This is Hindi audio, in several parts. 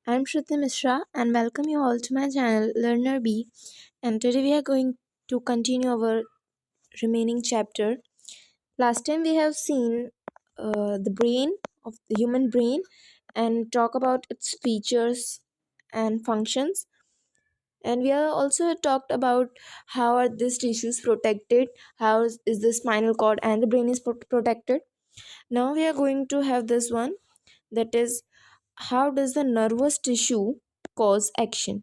I'm Shruti Mishra and welcome you all to my channel Learner B. And today we are going to continue our remaining chapter. Last time we have seen the brain of the human brain and talk about its features and functions. And we have also talked about how are these tissues protected, how is the spinal cord and the brain is protected. Now we are going to have this one, that is how does the nervous tissue cause action.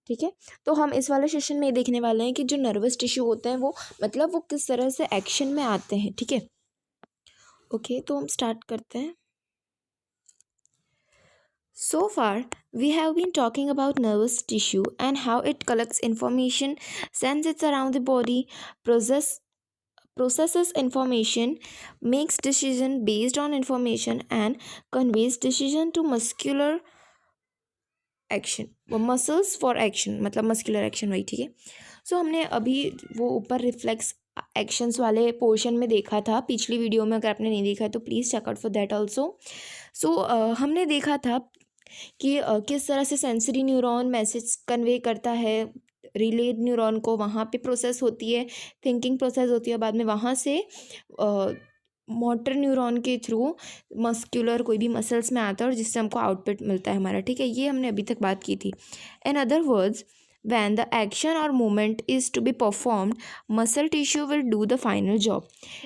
ठीक है, तो हम इस वाले सेशन में ये देखने वाले हैं कि जो नर्वस टिश्यू होते हैं वो मतलब वो किस तरह से एक्शन में आते हैं। ठीक है, ओके, तो हम स्टार्ट करते हैं। So far, we have been talking about nervous tissue and how it collects information, sends it around the body, processes information, makes decision based on information, and conveys decision to muscular action, वो मसल्स फॉर एक्शन मतलब मस्कुलर एक्शन वही। ठीक है, सो हमने अभी वो ऊपर रिफ्लेक्स एक्शंस वाले पोर्शन में देखा था पिछली वीडियो में। अगर आपने नहीं देखा है तो please check out for that also. So हमने देखा था कि किस तरह से सेंसरी न्यूरॉन मैसेज कन्वे करता है रिलेड न्यूरॉन को, वहाँ पे प्रोसेस होती है, थिंकिंग प्रोसेस होती है, बाद में वहाँ से मोटर न्यूरॉन के थ्रू मस्कुलर कोई भी मसल्स में आता है और जिससे हमको आउटपुट मिलता है हमारा। ठीक है, ये हमने अभी तक बात की थी। In other words, when the action or movement is to be performed, muscle tissue will do the final job।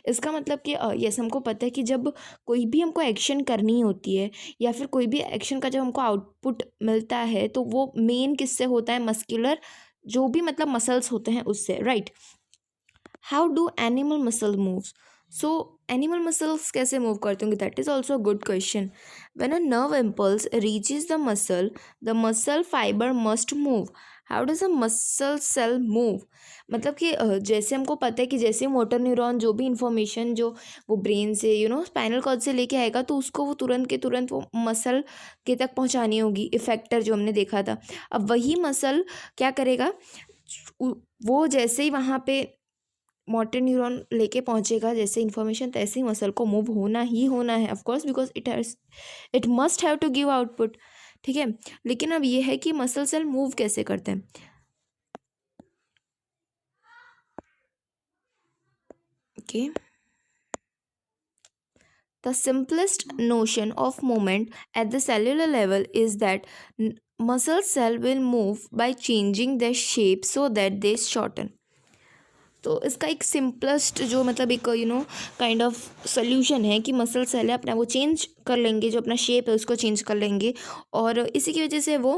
इसका मतलब कि यस, हमको पता है कि जब कोई भी हमको एक्शन करनी होती है या फिर कोई भी एक्शन का जब हमको आउटपुट मिलता है तो वो मेन किससे होता है, मस्कुलर जो भी मतलब मसल्स होते हैं उससे, right. How do animal muscle moves? So animal muscles कैसे मूव करते होंगे, that is also a good question. When a nerve impulse reaches the muscle fibre must move. How does a muscle cell move? मतलब कि जैसे हमको पता है कि जैसे मोटर न्यूरॉन जो भी इंफॉर्मेशन जो वो ब्रेन से स्पाइनल कॉर्ड से लेके आएगा तो उसको वो तुरंत के तुरंत वो मसल के तक पहुंचानी होगी, इफेक्टर जो हमने देखा था। अब वही मसल क्या करेगा, वो जैसे ही वहाँ पे मोटर न्यूरॉन लेके पहुंचेगा जैसे इन्फॉर्मेशन, तैसे ही मसल को मूव होना ही होना है, of course, because it must have to give output. ठीक है, लेकिन अब ये है कि मसल सेल मूव कैसे करते हैं। Okay, the simplest notion of movement at the cellular level is that muscle cell will move by changing the shape so that they shorten. तो इसका एक सिंपलेस्ट जो मतलब एक काइंड ऑफ सोल्यूशन है कि मसल सेल है अपना वो चेंज कर लेंगे, जो अपना शेप है उसको चेंज कर लेंगे और इसी की वजह से वो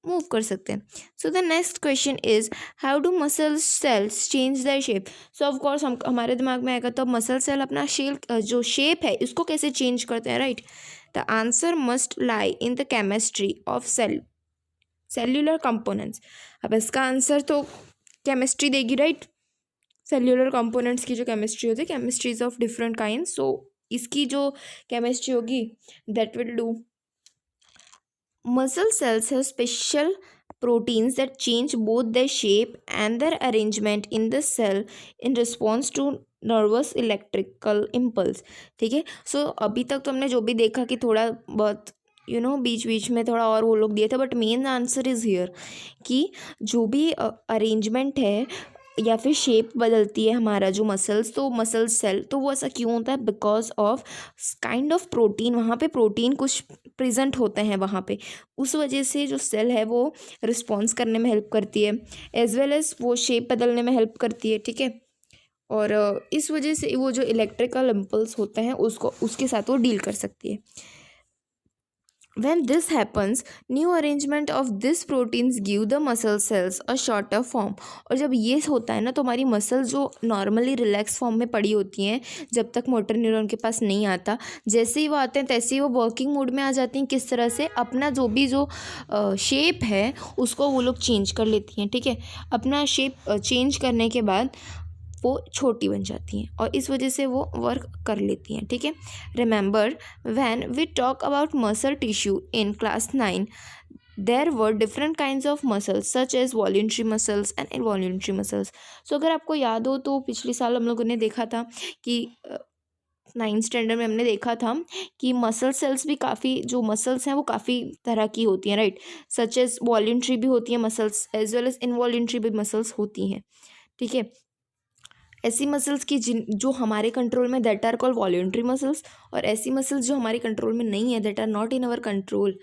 मूव कर सकते हैं। So the next question is how do muscle cells change their shape? So of course हम हमारे दिमाग में आएगा तो मसल सेल अपना जो शेप है इसको कैसे चेंज करते हैं, right. The answer must lie in the chemistry of cellular components. अब इसका आंसर तो केमिस्ट्री देगी, राइट। सेल्यूलर कंपोनेंट्स की जो केमिस्ट्री होती है, केमिस्ट्रीज ऑफ डिफरेंट काइंड, सो इसकी जो केमिस्ट्री होगी that will do. Muscle cells have special proteins that change both their shape and their arrangement in the cell in response to nervous electrical impulse. ठीक है, सो अभी तक तो हमने जो भी देखा कि थोड़ा बहुत बीच बीच में थोड़ा और वो लोग दिए थे, but main answer is here कि जो भी अरेंजमेंट है या फिर शेप बदलती है हमारा जो मसल्स, तो मसल सेल, तो वो ऐसा क्यों होता है, because of kind of protein, वहाँ पे प्रोटीन कुछ प्रेजेंट होते हैं वहाँ पे, उस वजह से जो सेल है वो रिस्पॉन्स करने में हेल्प करती है, एज वेल एज वो शेप बदलने में हेल्प करती है। ठीक है, और इस वजह से वो जो इलेक्ट्रिकल इम्पल्स होते हैं उसको उसके साथ वो डील कर सकती है। When this happens, new arrangement of these proteins give the muscle cells a shorter form। और जब ये होता है ना तो हमारी मसल जो नॉर्मली रिलैक्स फॉर्म में पड़ी होती हैं जब तक मोटर न्यूरॉन के पास नहीं आता, जैसे ही वो आते हैं तैसे ही वो वर्किंग मोड में आ जाती हैं। किस तरह से, अपना जो भी जो शेप है उसको वो लोग चेंज कर लेती हैं। ठीक है, अपना शेप चेंज करने के बाद वो छोटी बन जाती हैं और इस वजह से वो वर्क कर लेती हैं। ठीक है, remember when we talk about muscle tissue in class 9 there were different kinds of muscles such as voluntary muscles and involuntary muscles. So अगर आपको याद हो तो पिछले साल हम लोगों ने देखा था कि नाइन्थ स्टैंडर्ड में हमने देखा था कि मसल सेल्स भी काफ़ी, जो मसल्स हैं वो काफ़ी तरह की होती हैं, राइट, सच एज वॉल्यूंट्री भी होती हैं muscles as well as involuntary भी मसल्स होती हैं, ठीक है। ऐसी मसल्स की जो हमारे कंट्रोल में, that are called voluntary muscles, और ऐसी मसल्स जो हमारे कंट्रोल में नहीं है, that are not in our control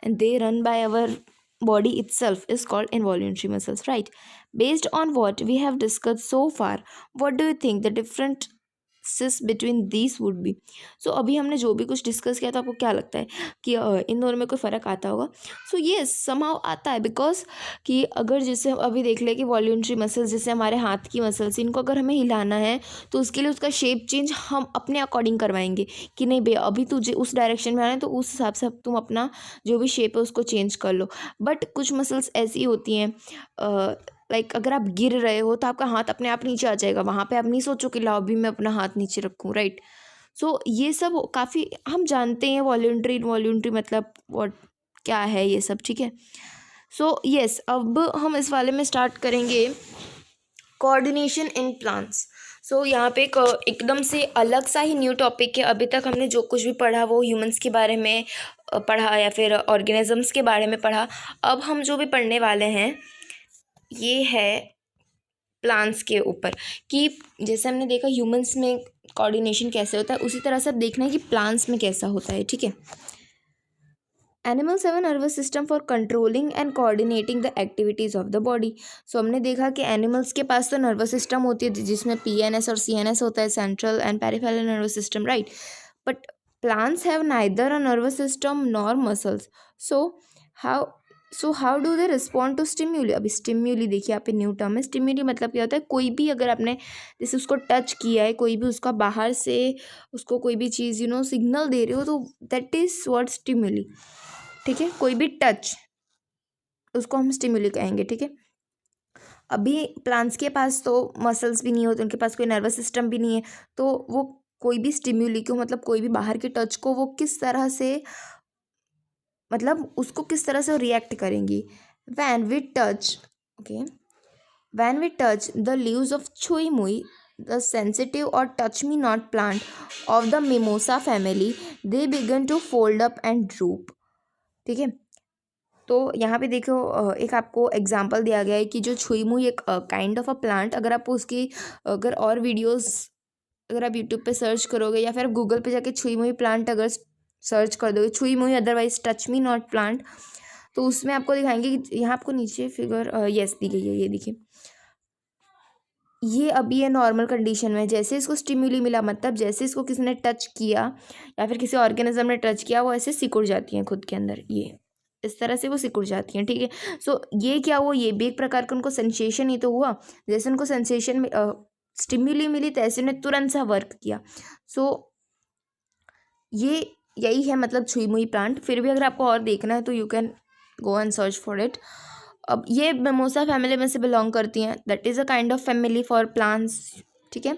and they run by our body itself, is called involuntary muscles, right? Based on what we have discussed so far, what do you think the differences between these would be? So अभी हमने जो भी कुछ डिस्कस किया था, आपको क्या लगता है कि इन दोनों में कोई फ़र्क आता होगा? सो येस, समहाउ आता है, बिकॉज कि अगर जैसे अभी देख ले कि वॉल्यूंट्री मसल्स, जैसे हमारे हाथ की मसल्स, इनको अगर हमें हिलाना है तो उसके लिए उसका शेप चेंज हम अपने अकॉर्डिंग करवाएंगे कि नहीं भैया अभी तुझे उस डायरेक्शन में आना है तो उस हिसाब से तुम अपना जो भी शेप है उसको चेंज कर लो। बट कुछ मसल्स ऐसी होती हैं, लाइक अगर आप गिर रहे हो तो आपका हाथ अपने आप नीचे आ जाएगा, वहाँ पे आप नहीं सोचो कि लाओ अभी मैं अपना हाथ नीचे रखूँ, राइट। सो ये सब काफ़ी हम जानते हैं, वॉल्यूंट्री इनवॉल्यूंट्री मतलब व्हाट क्या है ये सब, ठीक है। सो येस, अब हम इस वाले में स्टार्ट करेंगे कोऑर्डिनेशन इन प्लांट्स। सो यहाँ पे एकदम से अलग सा ही न्यू टॉपिक है। अभी तक हमने जो कुछ भी पढ़ा वो ह्यूमंस के बारे में पढ़ा या फिर ऑर्गेनिजम्स के बारे में पढ़ा। अब हम जो भी पढ़ने वाले हैं ये है प्लांट्स के ऊपर, कि जैसे हमने देखा ह्यूमंस में कोऑर्डिनेशन कैसे होता है, उसी तरह से अब देखना है कि प्लांट्स में कैसा होता है, ठीक है। Animals have a nervous system for controlling and coordinating the activities of the body. So हमने देखा कि एनिमल्स के पास तो नर्वस सिस्टम होती है जिसमें पीएनएस और सीएनएस होता है, central and peripheral nervous system, right. But plants have neither a nervous system nor muscles. How how do they respond to stimuli? अभी स्टिम्यूली देखिए, यहाँ पे न्यू टर्म है। स्टिम्यूली मतलब क्या होता है, कोई भी अगर आपने जैसे उसको टच किया है, कोई भी उसका बाहर से उसको कोई भी चीज़ सिग्नल दे रहे हो, तो दैट इज़ व्हाट स्टिम्यूली, ठीक है। कोई भी टच, उसको हम स्टिम्यूली कहेंगे, ठीक है। अभी प्लांट्स के पास तो मसल्स भी नहीं होते, उनके पास कोई नर्वस सिस्टम भी नहीं है, तो वो कोई भी स्टिम्यूली को, मतलब कोई भी बाहर के टच को वो किस तरह से, मतलब उसको किस तरह से रिएक्ट करेंगी। When we touch, okay, when we touch the leaves of chhui mui, the sensitive or touch me not plant of the mimosa family, they began to fold up and droop, ठीक है। तो यहाँ पे देखो एक आपको एग्जांपल दिया गया है कि जो छुई मुई एक काइंड ऑफ अ प्लांट, अगर आप उसकी अगर और वीडियोस अगर आप यूट्यूब पे सर्च करोगे या फिर आप गूगल पे जाके छुई मुई प्लांट अगर सर्च कर दोगे, छुई मुई otherwise touch me not plant, तो उसमें आपको दिखाएंगे कि यहाँ आपको नीचे फिगर यस दी गई है, ये देखिए, ये अभी ये नॉर्मल कंडीशन में, जैसे इसको स्टिम्युली मिला, मतलब जैसे इसको किसी ने टच किया या फिर किसी ऑर्गेनिज्म ने टच किया, वो ऐसे सिकुड़ जाती हैं खुद के अंदर, ये इस तरह से वो सिकुड़ जाती हैं, ठीक है। सो ये क्या हुआ, ये भी एक प्रकार का उनको सेंसेशन ही तो हुआ। जैसे उनको सेंसेशन में स्टिम्युली मिली, तैसे उन्हें तुरंत सा वर्क किया। सो ये यही है मतलब छुई मुई प्लांट। फिर भी अगर आपको और देखना है तो you can go and search for it. अब ये मेमोसा फैमिली में से बिलोंग करती हैं, that is a kind of family for plants, ठीक है।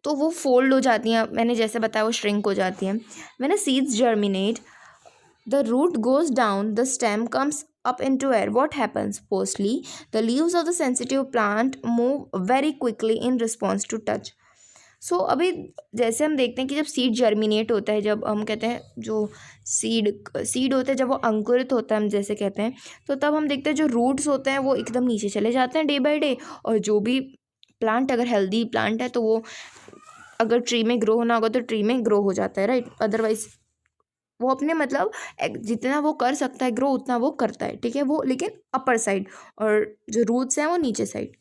तो वो फोल्ड हो जाती हैं, मैंने जैसे बताया वो श्रिंक हो जाती हैं। When a seeds germinate, the root goes down, the stem comes up into air. What happens? Firstly, the leaves of the sensitive plant move very quickly in response to touch. अभी जैसे हम देखते हैं कि जब सीड जर्मिनेट होता है, जब हम कहते हैं जो सीड होता है, जब वो अंकुरित होता है हम जैसे कहते हैं, तो तब हम देखते हैं जो रूट्स होते हैं वो एकदम नीचे चले जाते हैं डे बाय डे। और जो भी प्लांट अगर हेल्दी प्लांट है तो वो अगर ट्री में ग्रो होना होगा तो ट्री में ग्रो हो जाता है, राइट। अदरवाइज वो अपने मतलब जितना वो कर सकता है ग्रो उतना वो करता है, ठीक है, वो लेकिन अपर साइड, और जो रूट्स हैं वो नीचे साइड।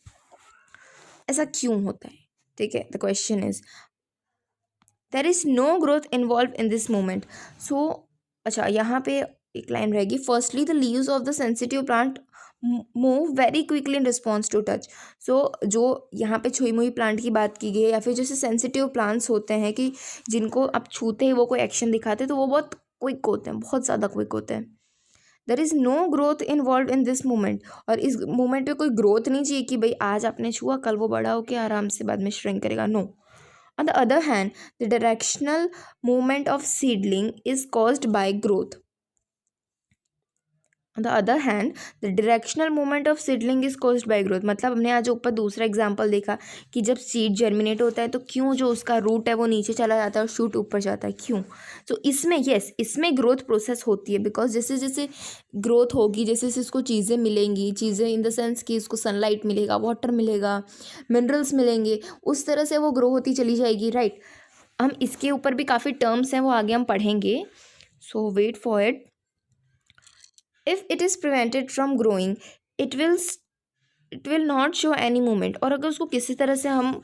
ऐसा क्यों होता है, ठीक है। The question is there is no growth involve in this moment. अच्छा यहाँ पे एक लाइन रहेगी, firstly the leaves of the sensitive plant move very quickly in response to touch. जो यहाँ पे छुई मुई प्लांट की बात की गई है, या फिर जैसे सेंसिटिव प्लांट्स होते हैं कि जिनको आप छूते ही वो कोई एक्शन दिखाते हैं, तो वो बहुत क्विक होते हैं, बहुत ज़्यादा क्विक होते हैं। There is no growth involve in this moment, और इस मोमेंट पे कोई ग्रोथ नहीं चाहिए कि भाई आज आपने छुआ कल वो बड़ा होकर आराम से बाद में श्रिंक करेगा, no. On the other hand the directional movement of seedling is caused by growth. On the other hand the directional movement of seedling is caused by growth. मतलब हमने आज ऊपर दूसरा एग्जांपल देखा कि जब सीड जर्मिनेट होता है तो क्यों जो उसका रूट है वो नीचे चला जाता है और शूट ऊपर जाता है, क्यों? तो इसमें यस इसमें ग्रोथ प्रोसेस होती है, बिकॉज जैसे जैसे ग्रोथ होगी, जैसे जैसे इसको चीज़ें मिलेंगी, चीज़ें इन द सेंस कि इसको सनलाइट मिलेगा, वाटर मिलेगा, मिनरल्स मिलेंगे, उस तरह से वो ग्रो होती चली जाएगी, राइट। हम इसके ऊपर भी काफ़ी टर्म्स हैं, वो आगे हम पढ़ेंगे, so wait for it. If it is prevented from growing it will not show any movement. और अगर उसको किसी तरह से हम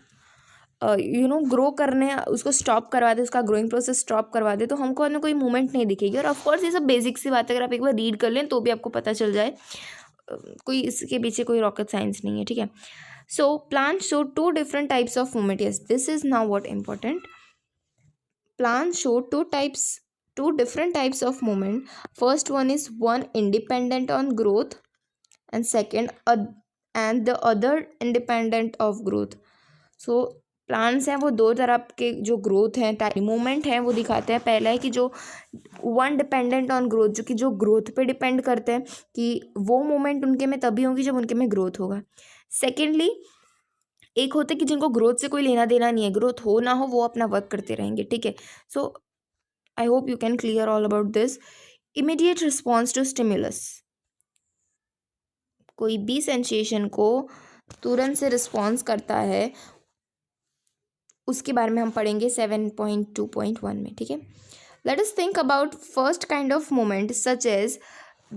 ग्रो करने उसको स्टॉप करवा दे, उसका ग्रोइंग प्रोसेस स्टॉप करवा दे, तो हमको ना कोई मूवमेंट नहीं दिखेगी। और ऑफकोर्स ये सब बेसिक सी बात है, अगर आप एक बार रीड कर लें तो भी आपको पता चल जाए, कोई इसके पीछे कोई रॉकेट साइंस नहीं है, ठीक है। So plant show two different types of movement, yes this is now what important. Plants show two different types of movement. First one is one independent on growth, and and the other independent of growth. So plants हैं वो दो तरह के जो ग्रोथ हैं मूवमेंट हैं वो दिखाते हैं। पहला है कि जो वन डिपेंडेंट ऑन ग्रोथ, जो कि जो ग्रोथ पे डिपेंड करते हैं कि वो मूवमेंट उनके में तभी होगी जब उनके में ग्रोथ होगा। सेकेंडली एक होता है कि जिनको ग्रोथ से कोई लेना देना नहीं है, ग्रोथ हो ना हो वो अपना वर्क करते रहेंगे, ठीक है। So I hope you can clear all about this. Immediate response to stimulus, कोई भी सेंसेशन को तुरंत से रिस्पॉन्स करता है, उसके बारे में हम पढ़ेंगे 7.2.1 में, ठीक है। Let us think about first kind of movement such as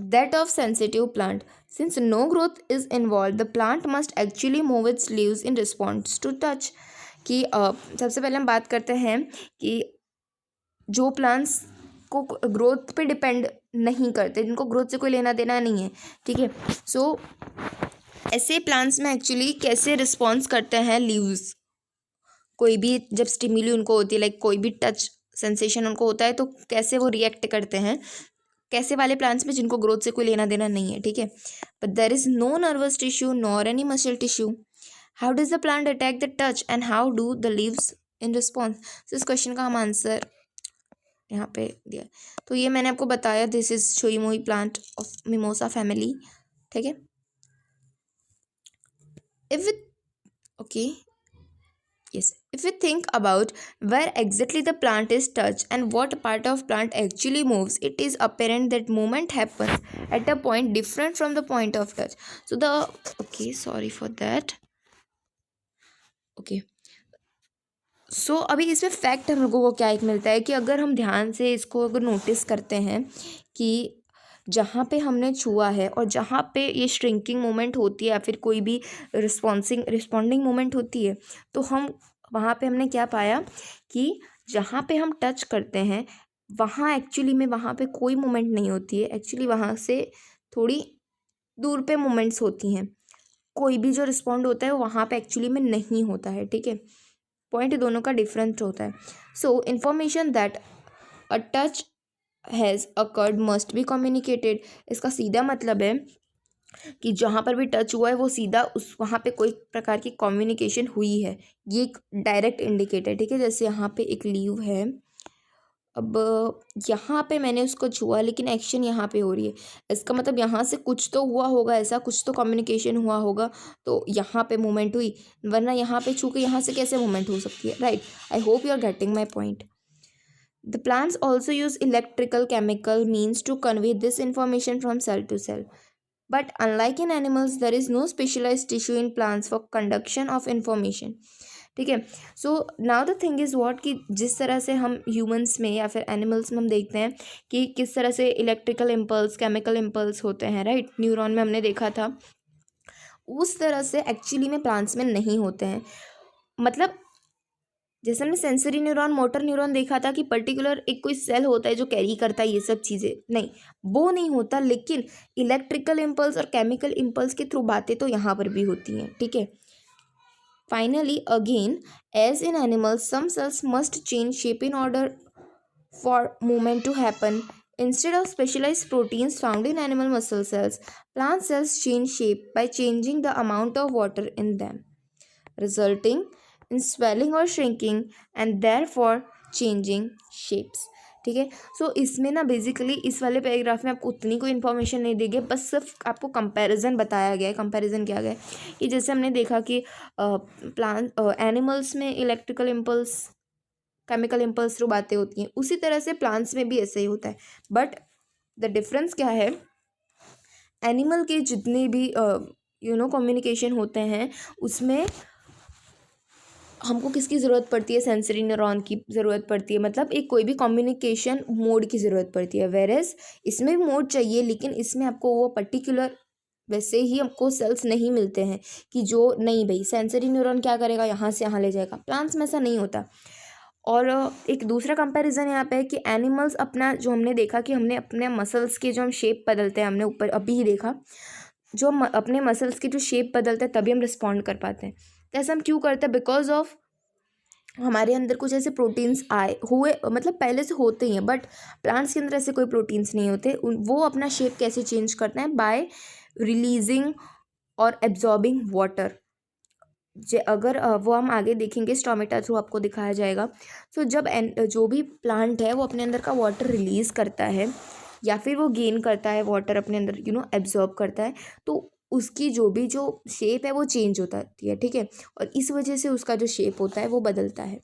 that of sensitive plant. Since no growth is involved, the plant must actually move its leaves in response to touch. कि सबसे पहले हम बात करते हैं कि जो प्लांट्स को ग्रोथ पे डिपेंड नहीं करते, जिनको ग्रोथ से कोई लेना देना नहीं है, ठीक है। सो ऐसे प्लांट्स में एक्चुअली कैसे रिस्पॉन्स करते हैं लीव्स, कोई भी जब स्टिमुली उनको होती है, लाइक कोई भी टच सेंसेशन उनको होता है तो कैसे वो रिएक्ट करते हैं, कैसे वाले प्लांट्स में जिनको ग्रोथ से कोई लेना देना नहीं है, ठीक है। But there is no nervous tissue nor any muscle tissue, how does the plant attack the touch and how do the leaves in response. इस क्वेश्चन का हम आंसर यहाँ पे दिया। तो ये मैंने आपको बताया, दिस इज छोई मोई प्लांट ऑफ मिमोसा फैमिली, ठीक है। If it okay yes, if we think about where exactly the plant is touched and what part of plant actually moves, it is apparent that movement happens at a point different from the point of touch. So the okay, sorry for that. Okay, सो अभी इसमें फैक्ट हम लोगों को क्या एक मिलता है कि अगर हम ध्यान से इसको अगर नोटिस करते हैं कि जहाँ पे हमने छुआ है और जहाँ पे ये श्रिंकिंग मोमेंट होती है या फिर कोई भी रिस्पॉन्डिंग मोमेंट होती है, तो हम वहाँ पे हमने क्या पाया कि जहाँ पे हम टच करते हैं वहाँ एक्चुअली में वहाँ पे कोई मोमेंट नहीं होती है, एक्चुअली वहाँ से थोड़ी दूर पे मोमेंट्स होती हैं। कोई भी जो रिस्पॉन्ड होता है वो वहाँ पे एक्चुअली में नहीं होता है, ठीक है। पॉइंट दोनों का डिफरेंट होता है। So information that a touch has occurred must be communicated. इसका सीधा मतलब है कि जहाँ पर भी टच हुआ है वो सीधा उस वहाँ पे कोई प्रकार की कम्युनिकेशन हुई है, ये एक डायरेक्ट इंडिकेटर, ठीक है। जैसे यहाँ पे एक लीव है, अब यहाँ पे मैंने उसको छुआ लेकिन एक्शन यहाँ पे हो रही है, इसका मतलब यहाँ से कुछ तो हुआ होगा, ऐसा कुछ तो कम्युनिकेशन हुआ होगा, तो यहाँ पे मूवमेंट हुई, वरना यहाँ पे छू के यहाँ से कैसे मूवमेंट हो सकती है, right. I hope you are getting my point. The plants also use electrical chemical means to convey this information from cell to cell. But unlike in animals, there is no specialized tissue in plants for conduction of information. ठीक है। So now the thing is what कि जिस तरह से हम ह्यूमंस में या फिर एनिमल्स में हम देखते हैं कि किस तरह से इलेक्ट्रिकल इम्पल्स, केमिकल इम्पल्स होते हैं, राइट, न्यूरॉन में हमने देखा था, उस तरह से एक्चुअली में प्लांट्स में नहीं होते हैं। मतलब जैसे हमने सेंसरी न्यूरॉन, मोटर न्यूरॉन देखा था कि पर्टिकुलर एक कोई सेल होता है जो कैरी करता है ये सब चीज़ें, नहीं, वो नहीं होता, लेकिन इलेक्ट्रिकल इम्पल्स और केमिकल इम्पल्स के थ्रू बातें तो यहाँ पर भी होती हैं, ठीक है। Finally again as in animals some cells must change shape in order for movement to happen. Instead of specialized proteins found in animal muscle cells, plant cells change shape by changing the amount of water in them, resulting in swelling or shrinking and therefore changing shapes. ठीक है। सो इसमें ना बेसिकली इस वाले पैराग्राफ में आपको उतनी कोई इन्फॉर्मेशन नहीं देगी, बस सिर्फ आपको कंपैरिजन बताया गया है। कंपैरिजन किया गया है कि जैसे हमने देखा कि प्लांट एनिमल्स में electrical impulse, chemical impulse through बातें होती हैं, उसी तरह से प्लांट्स में भी ऐसे ही होता है। बट द डिफरेंस क्या है, एनिमल के जितने भी कम्युनिकेशन होते हैं उसमें हमको किसकी ज़रूरत पड़ती है, सेंसरी न्यूरॉन की ज़रूरत पड़ती है, मतलब एक कोई भी कम्युनिकेशन मोड की ज़रूरत पड़ती है। वेरेस इसमें भी मोड चाहिए, लेकिन इसमें आपको वो पर्टिकुलर वैसे ही हमको सेल्स नहीं मिलते हैं कि जो नहीं भाई सेंसरी न्यूरॉन क्या करेगा, यहाँ से यहाँ ले जाएगा। प्लांट्स में ऐसा नहीं होता। और एक दूसरा कंपैरिजन यहाँ पे है कि एनिमल्स अपना जो हमने देखा कि हमने अपने मसल्स के जो हम शेप बदलते हैं, हमने ऊपर अभी ही देखा, जो हम अपने मसल्स की जो शेप बदलते हैं तभी हम रिस्पॉन्ड कर पाते हैं। तो ऐसा हम क्यों करते हैं, बिकॉज ऑफ हमारे अंदर कुछ ऐसे प्रोटीन्स आए हुए, मतलब पहले से होते ही हैं, बट प्लांट्स के अंदर ऐसे कोई प्रोटीन्स नहीं होते। वो अपना शेप कैसे चेंज करते हैं, बाय रिलीजिंग और एब्जॉर्बिंग वाटर। अगर वो हम आगे देखेंगे स्टोमेटा थ्रू आपको दिखाया जाएगा। सो जब जो भी प्लांट है वो अपने अंदर का वाटर रिलीज़ करता है या फिर वो गेन करता है वाटर अपने अंदर एब्जॉर्ब करता है, तो उसकी जो शेप है वो चेंज होता है, ठीक है। और इस वजह से उसका जो शेप होता है वो बदलता है।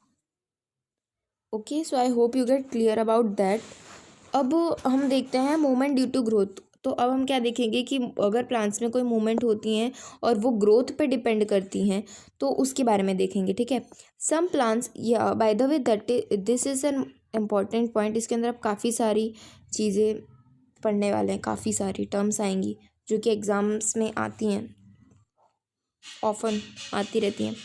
Okay, so I hope you get clear about that. अब हम देखते हैं मूवमेंट ड्यू टू ग्रोथ। तो अब हम क्या देखेंगे कि अगर प्लांट्स में कोई मूवमेंट होती हैं और वो ग्रोथ पे डिपेंड करती हैं तो उसके बारे में देखेंगे, ठीक है। सम प्लांट्स, या by the way that this is an important point. इसके अंदर आप काफ़ी सारी चीज़ें पढ़ने वाले हैं, काफ़ी सारी टर्म्स आएंगी जो कि एग्ज़ाम्स में आती हैं, ऑफन आती रहती हैं।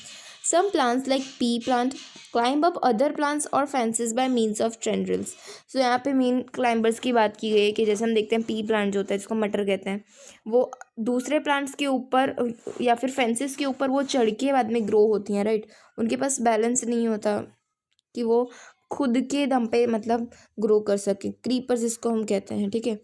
Some plants like pea plant climb up other plants और fences by means of tendrils. So यहाँ पे मेन क्लाइंबर्स की बात की गई है कि जैसे हम देखते हैं पी प्लांट जो होता है जिसको मटर कहते हैं, वो दूसरे प्लांट्स के ऊपर या फिर फेंसेस के ऊपर वो चढ़ के बाद में ग्रो होती हैं, राइट। उनके पास बैलेंस नहीं होता कि वो खुद के दम पे मतलब ग्रो कर सके, क्रीपर्स जिसको हम कहते हैं, ठीक है।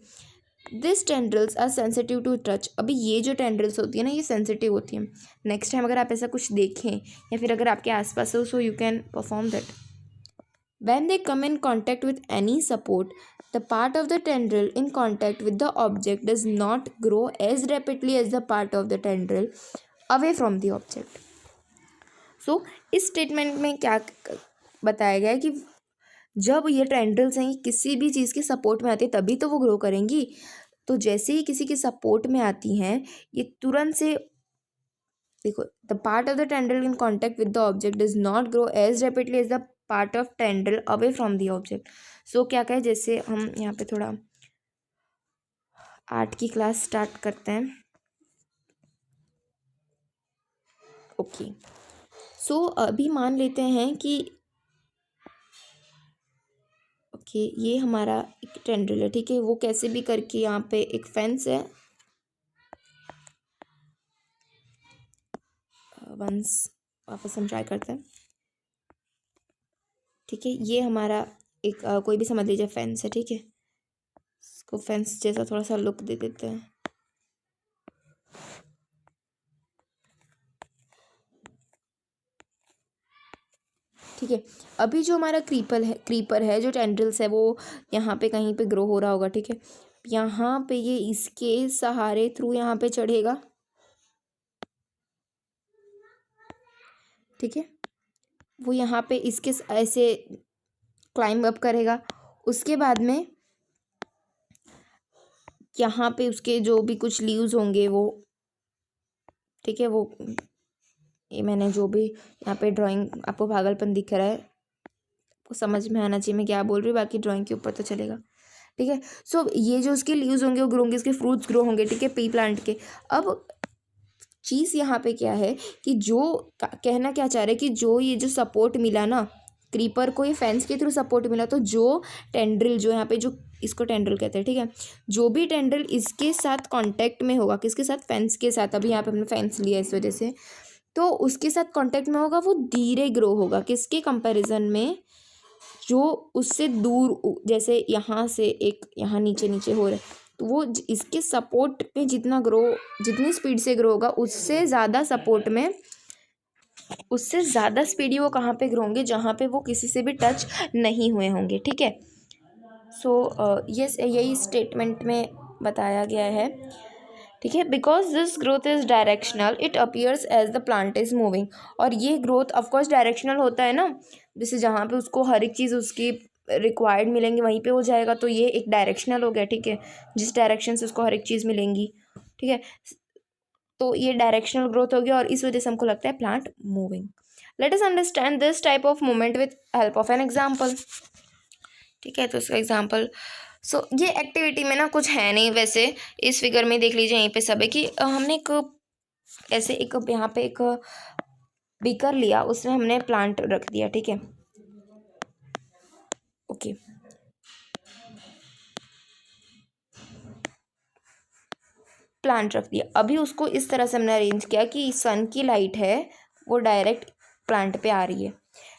This tendrils are sensitive to touch. अभी ये जो टेंड्रिल्स होती है ना, ये सेंसिटिव होती हैं। नेक्स्ट टाइम अगर आप ऐसा कुछ देखें या फिर अगर आपके आसपास हो, so you can perform that. When they come in contact with any support, the part of the tendril in contact with the object does not grow as rapidly as the part of the tendril away from the object. So, इस स्टेटमेंट में क्या बताया गया है कि जब ये टेंड्रिल्स हैं किसी भी चीज़ के सपोर्ट में आती है तभी तो वो ग्रो करेंगी। तो जैसे ही किसी के सपोर्ट में आती हैं ये तुरंत से, देखो, the part of the tendril in contact with the object does not grow as rapidly as the part of tendril away from the object. So क्या कहें, जैसे हम यहाँ पे थोड़ा आर्ट की क्लास स्टार्ट करते हैं। ओके, सो अभी मान लेते हैं कि ये हमारा एक टेंड्रिल है, ठीक है। वो कैसे भी करके यहाँ पे एक फेंस है, वंस वापस हम ट्राई करते हैं, ठीक है। ये हमारा एक कोई भी समझ लीजिए फेंस है, ठीक है। इसको फेंस जैसा थोड़ा सा लुक दे देते हैं, ठीक है। अभी जो हमारा क्रीपर है जो टेंड्रिल्स है वो यहाँ पे कहीं पे ग्रो हो रहा होगा, ठीक है। यहाँ पे ये इसके सहारे थ्रू यहाँ पे चढ़ेगा, ठीक है। वो यहाँ पे इसके ऐसे क्लाइंब अप करेगा। उसके बाद में यहाँ पे उसके जो भी कुछ लीव्स होंगे वो, ठीक है, वो ये मैंने जो भी यहाँ पे ड्राइंग आपको पागलपन दिख रहा है आपको समझ में आना चाहिए मैं क्या बोल रही हूँ, बाकी ड्राइंग के ऊपर तो चलेगा, ठीक है। सो ये जो उसके लीव्स होंगे वो ग्रो होंगे, इसके फ्रूट्स ग्रो होंगे, ठीक है, पी प्लांट के। अब चीज़ यहाँ पे क्या है कि जो कहना क्या चाह रहे हैं कि जो ये जो सपोर्ट मिला ना क्रीपर को, ये फेंस के थ्रू सपोर्ट मिला, तो जो टेंड्रिल जो यहाँ पे जो इसको टेंड्रिल कहते हैं, ठीक है, जो भी टेंड्रिल इसके साथ कांटेक्ट में होगा, किसके साथ, फेंस के साथ, अभी यहाँ पे हमने फेंस लिया इस वजह से, तो उसके साथ कांटेक्ट में होगा वो धीरे ग्रो होगा, किसके कंपैरिजन में, जो उससे दूर, जैसे यहाँ से एक यहाँ नीचे नीचे हो रहा है, तो वो इसके सपोर्ट पे जितनी स्पीड से ग्रो होगा उससे ज़्यादा सपोर्ट में, उससे ज़्यादा स्पीडी वो कहाँ पे ग्रो होंगे, जहाँ पे वो किसी से भी टच नहीं हुए होंगे, ठीक है। यस यही स्टेटमेंट में बताया गया है, ठीक है। Because this growth is directional it appears as the plant is moving. और ये ग्रोथ ऑफकोर्स डायरेक्शनल होता है ना, जैसे जहाँ पे उसको हर एक चीज़ उसकी रिक्वायर्ड मिलेंगी वहीं पे हो जाएगा, तो ये एक डायरेक्शनल हो गया, ठीक है, जिस डायरेक्शन से उसको हर एक चीज़ मिलेंगी, ठीक है। तो ये डायरेक्शनल ग्रोथ हो गया और इस वजह से हमको लगता है plant moving. Let us understand this type of movement with help of an example, ठीक है। तो इसका एग्जाम्पल, ये एक्टिविटी में ना कुछ है नहीं वैसे, इस फिगर में देख लीजिए यहीं पे सब है कि हमने एक ऐसे एक यहाँ पे एक बीकर लिया, उसमें हमने प्लांट रख दिया, ठीक है, ओके। प्लांट रख दिया, अभी उसको इस तरह से हमने अरेंज किया कि सन की लाइट है वो डायरेक्ट प्लांट पे आ रही है।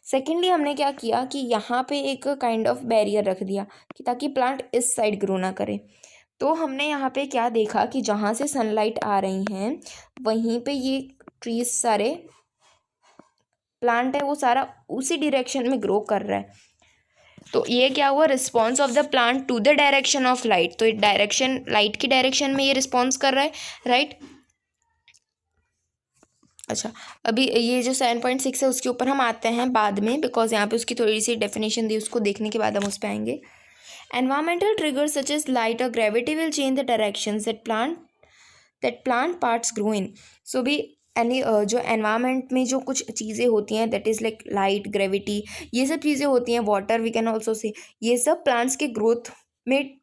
सेकेंडली हमने क्या किया कि यहाँ पे एक काइंड ऑफ बैरियर रख दिया कि ताकि प्लांट इस साइड ग्रो ना करे। तो हमने यहाँ पे क्या देखा कि जहाँ से सनलाइट आ रही हैं वहीं पे ये ट्रीज सारे प्लांट है वो सारा उसी डायरेक्शन में ग्रो कर रहा है। तो ये क्या हुआ, response of the plant to the direction of light. तो डायरेक्शन लाइट की डायरेक्शन में ये रिस्पॉन्स कर रहा है, राइट। अच्छा, अभी ये जो 7.6 है उसके ऊपर हम आते हैं बाद में, बिकॉज यहाँ पे उसकी थोड़ी सी डेफिनेशन दी, उसको देखने के बाद हम उस पर आएंगे। Environmental triggers such as light और gravity will change the directions that plant parts grow in. So भी एनी जो एनवायरनमेंट में जो कुछ चीज़ें होती हैं that is like light, gravity, ये सब चीज़ें होती हैं, water we can also say, ये सब प्लांट्स के ग्रोथ में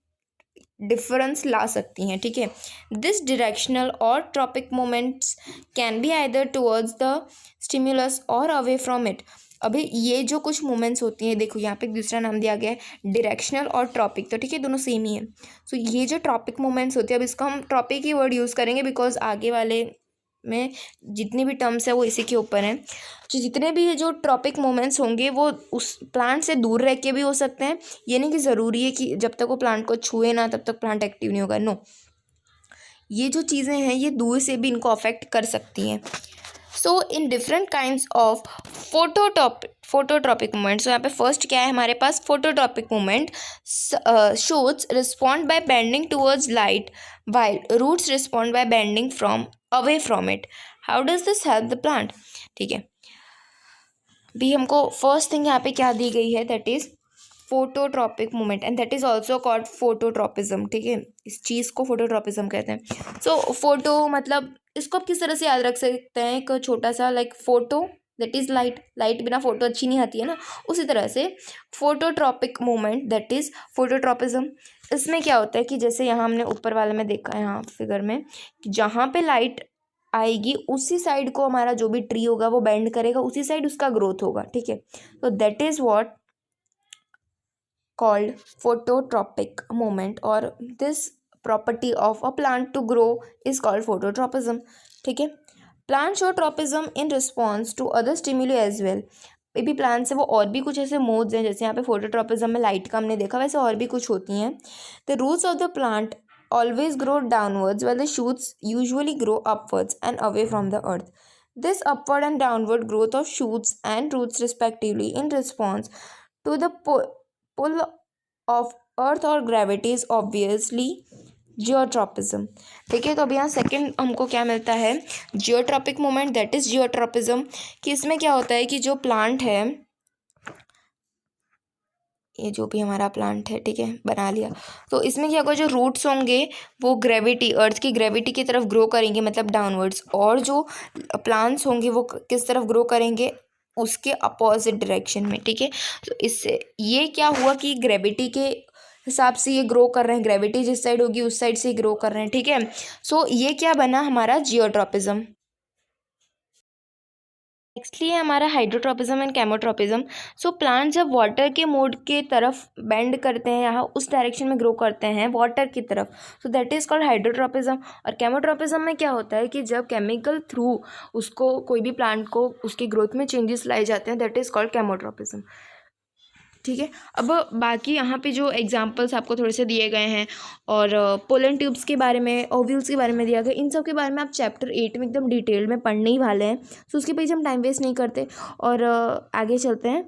डिफरेंस ला सकती हैं, ठीक है। दिस डायरेक्शनल और tropic moments can be either towards the stimulus और अवे फ्रॉम इट। अभी ये जो कुछ मोमेंट्स होती हैं, देखो यहाँ पे एक दूसरा नाम दिया गया है डायरेक्शनल और ट्रॉपिक, तो ठीक है दोनों सेम ही है। सो ये जो ट्रॉपिक मोमेंट्स होती है, अब इसका हम ट्रॉपिक ही वर्ड यूज़ करेंगे बिकॉज आगे वाले में जितनी भी टर्म्स है वो इसी के ऊपर हैं। तो जितने भी जो ट्रॉपिक मोमेंट्स होंगे वो उस प्लांट से दूर रह के भी हो सकते हैं, ये नहीं कि ज़रूरी है कि जब तक वो प्लांट को छुए ना तब तक प्लांट एक्टिव नहीं होगा, नो, ये जो चीज़ें हैं ये दूर से भी इनको अफेक्ट कर सकती हैं। So in different kinds of phototropic movement, so यहाँ पे फर्स्ट क्या है हमारे पास, phototropic movement shoots respond by bending towards light while roots respond by bending from away from it. How does this help the plant, ठीक है। भी हमको फर्स्ट थिंग यहाँ पे क्या दी गई है, that is phototropic movement and that is also called phototropism, ठीक है, इस चीज़ को फोटोट्रॉपिज्म कहते हैं। सो फोटो मतलब इसको आप किस तरह से याद रख सकते हैं, एक छोटा सा like photo that is light, light बिना फोटो अच्छी नहीं आती है ना, उसी तरह से phototropic movement that is phototropism. इसमें क्या होता है कि जैसे यहाँ हमने ऊपर वाले में देखा है यहाँ फिगर में कि जहाँ पे लाइट आएगी उसी साइड को हमारा जो भी ट्री होगा वो बेंड करेगा, उसी साइड उसका ग्रोथ होगा, ठीक है। तो that is what called phototropic movement or this property of a plant to grow is called phototropism, ठीक है। Plant show tropism in response to other stimuli as well. Maybe plant से वो और भी कुछ ऐसे मोड्स हैं, जैसे यहाँ पे फोटोट्रॉपिज्म में लाइट का हमने देखा, वैसे और भी कुछ होती हैं। The roots of the plant always grow downwards while the shoots usually grow upwards and away from the earth. This upward and downward growth of shoots and roots respectively in response to the pull of earth or gravity is obviously geotropism, ठीक है। तो अभी यहाँ सेकंड हमको क्या मिलता है, geotropic movement that is geotropism, कि इसमें क्या होता है कि जो प्लांट है, ये जो भी हमारा प्लांट है, ठीक है, बना लिया, तो इसमें क्या होगा, जो रूट्स होंगे वो ग्रेविटी, अर्थ की ग्रेविटी की तरफ ग्रो करेंगे, मतलब डाउनवर्ड्स, और जो प्लांट्स होंगे वो किस तरफ ग्रो करेंगे, उसके अपोजिट डायरेक्शन में, ठीक है। तो इससे ये क्या हुआ कि ग्रेविटी के हिसाब से ये ग्रो कर रहे हैं, ग्रेविटी जिस साइड होगी उस साइड से ग्रो कर रहे हैं, ठीक है। सो ये क्या बना हमारा जियोट्रॉपिज्म। नेक्स्टली है हमारा हाइड्रोट्रॉपिज्म एंड केमोट्रॉपिज्म। सो प्लांट जब वाटर के मोड के तरफ बेंड करते हैं, यहाँ उस डायरेक्शन में ग्रो करते हैं वाटर की तरफ, so that is called hydrotropism. और केमोट्रॉपिज्म में क्या होता है कि जब केमिकल थ्रू उसको कोई भी प्लांट को उसकी ग्रोथ में चेंजेस लाए जाते हैं, दैट इज़ कॉल्ड केमोट्रॉपिज्म, ठीक है। अब बाकी यहाँ पे जो एग्जांपल्स आपको थोड़े से दिए गए हैं और पोलन ट्यूब्स के बारे में, ओव्यूल्स के बारे में दिया गया, इन सब के बारे में आप चैप्टर 8 में एकदम डिटेल में पढ़ने ही वाले हैं। सो उसके पीछे हम टाइम वेस्ट नहीं करते और आगे चलते हैं।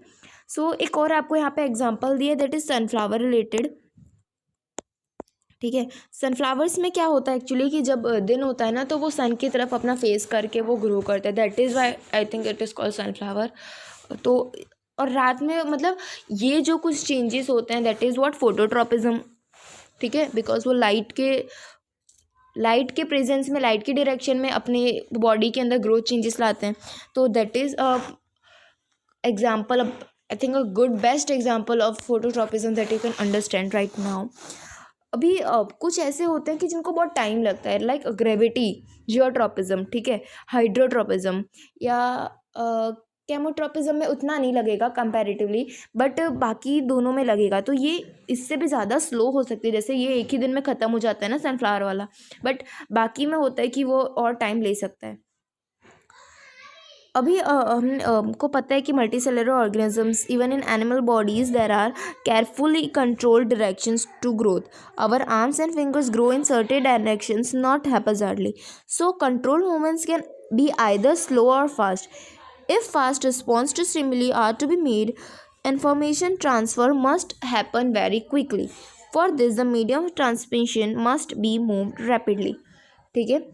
सो एक और आपको यहाँ पे एग्जांपल दिया दैट इज़ सनफ्लावर रिलेटेड। ठीक है। सनफ्लावर्स में क्या होता है एक्चुअली कि जब दिन होता है ना तो वो सन की तरफ अपना फेस करके वो ग्रो करते हैं, that is why I think it is called sunflower. तो और रात में मतलब ये जो कुछ चेंजेस होते हैं दैट इज़ व्हाट फोटोट्रॉपिज्म, ठीक है, बिकॉज वो लाइट के प्रेजेंस में, लाइट के डायरेक्शन में अपने बॉडी के अंदर ग्रोथ चेंजेस लाते हैं। तो that is example, I think a good best example of phototropism that you can understand right now. अभी कुछ ऐसे होते हैं कि जिनको बहुत टाइम लगता है, लाइक ग्रेविटी, जियोट्रॉपिज्म, ठीक है, हाइड्रोट्रॉपिज्म या केमोट्रॉपिज्म में उतना नहीं लगेगा कंपैरेटिवली, बट बाकी दोनों में लगेगा। तो ये इससे भी ज़्यादा स्लो हो सकती है, जैसे ये एक ही दिन में ख़त्म हो जाता है ना सनफ्लावर वाला, बट बाकी में होता है कि वो और टाइम ले सकता है। अभी हमको पता है कि multi cellular organisms, even in animal bodies there are carefully controlled directions to growth. Our arms and fingers grow in certain directions, not haphazardly. So controlled movements can be either slow or fast. If fast response to stimuli are to be made, information transfer must happen very quickly. For this, the medium of transmission must be moved rapidly. ठीक है।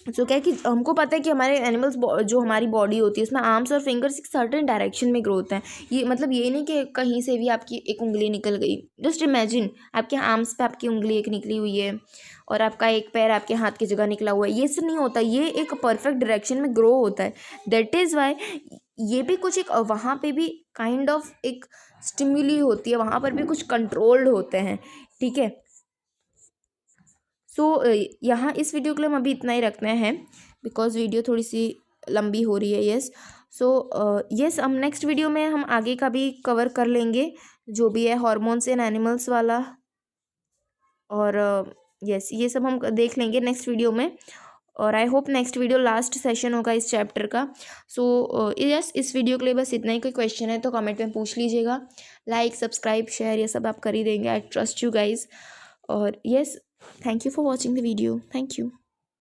सो क्या है कि हमको पता है कि हमारे एनिमल्स, जो हमारी बॉडी होती है उसमें आर्म्स और फिंगर्स एक सर्टेन डायरेक्शन में ग्रो होता है। ये मतलब ये नहीं कि कहीं से भी आपकी एक उंगली निकल गई। जस्ट इमेजिन आपके आर्म्स पे आपकी उंगली एक निकली हुई है और आपका एक पैर आपके हाथ की जगह निकला हुआ है, ये सब नहीं होता, ये एक परफेक्ट डायरेक्शन में ग्रो होता है। दैट इज़ वाई ये भी कुछ एक वहाँ पे भी काइंड ऑफ एक स्टिम्युली होती है, वहाँ पर भी कुछ कंट्रोल्ड होते हैं, ठीक है। सो यहाँ इस वीडियो के लिए हम अभी इतना ही रखना है, बिकॉज वीडियो थोड़ी सी लंबी हो रही है। यस, सो यस, हम नेक्स्ट वीडियो में हम आगे का भी कवर कर लेंगे, जो भी है हॉर्मोन्स इन एनिमल्स वाला, और यस ये सब हम देख लेंगे नेक्स्ट वीडियो में। और I hope next video last session होगा इस चैप्टर का। सो यस, इस वीडियो के लिए बस इतना ही। कोई क्वेश्चन है तो कमेंट में पूछ लीजिएगा। लाइक, सब्सक्राइब, शेयर ये सब आप कर ही देंगे। I trust you guys. और yes, thank you for watching the video. Thank you.